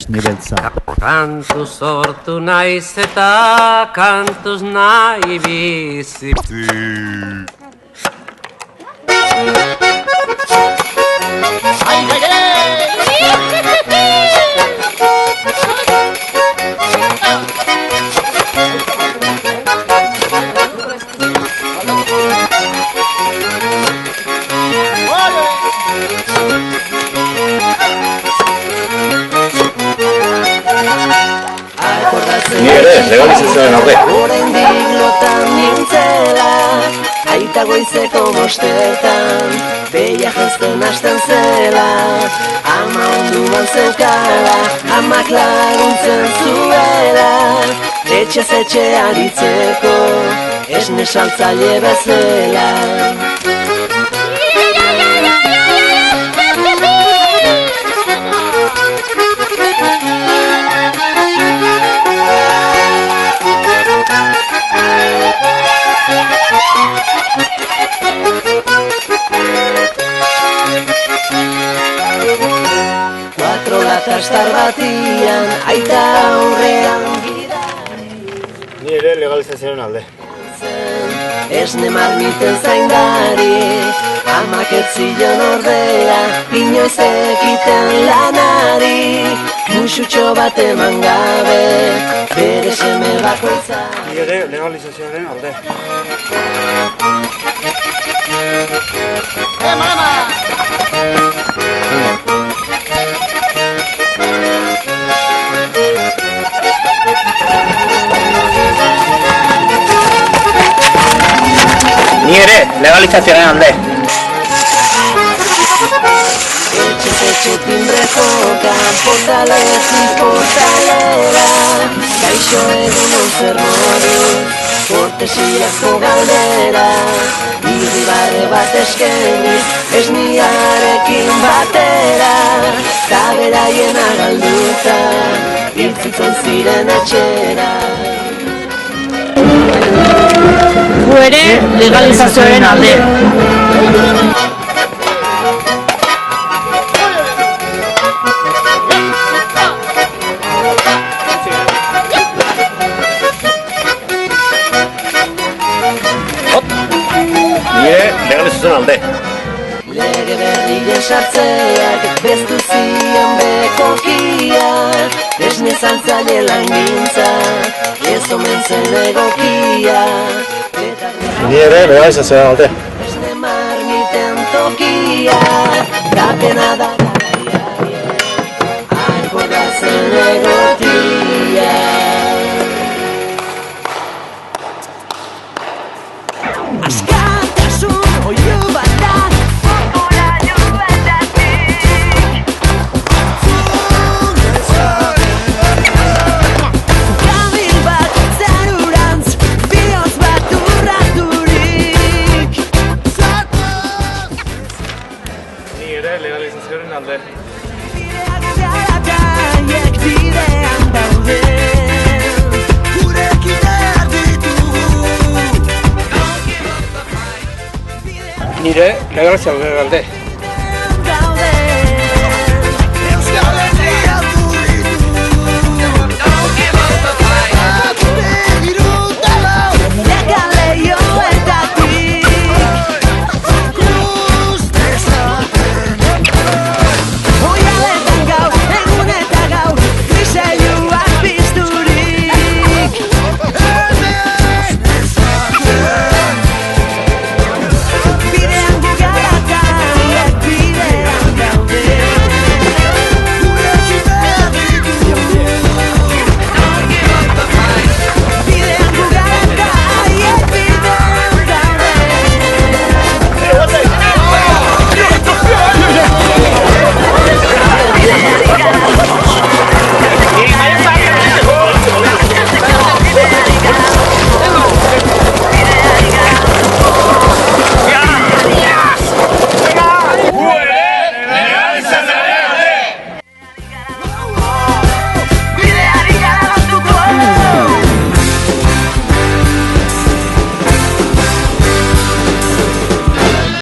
Nibeltza. Kantu sortu naiz eta kantuz nahi bizi. Ni ere, legalizazioaren alde. Oraindik lotan nintzela, aita goizeko bostetan, beia jazten hasten zela. Ama onduan zeukala, amak laguntzen zuela, etxez etxe aritzeko, esne saltzaile bezala. Kastar batian, aita aurrean gira. Ni ere legalizazioaren alde. Esne marmiten zaindari, amak ez zion ordea, inoiz ekiten lanari. Musutxo bat eman gabe, bere seme bakoitza. Ni ere legalizazioaren alde. Ni ere legalizazioaren alde. Etxez etxe timbre joka, portaletik portalera, gaixo egunon zer moduz, kortesiazko galdera, irribarre bat eskeniz, esniarekin batera, taberaien agalduta, hiltzitzen ziren etxera. Gu ere legalizazioaren alde. Ni ere legalizazioaren alde. Lege berrien sartzeak beztu zion bekokia, esne zantzaile langintza, ez omen zen egokia. Ni ere legalizazioaren alde. Esne marmiten tokia, tapena da garaia, akordatzen egotia. Askatasun oiu bat da, legalizazioaren alde. Ni ere legalizazioaren alde.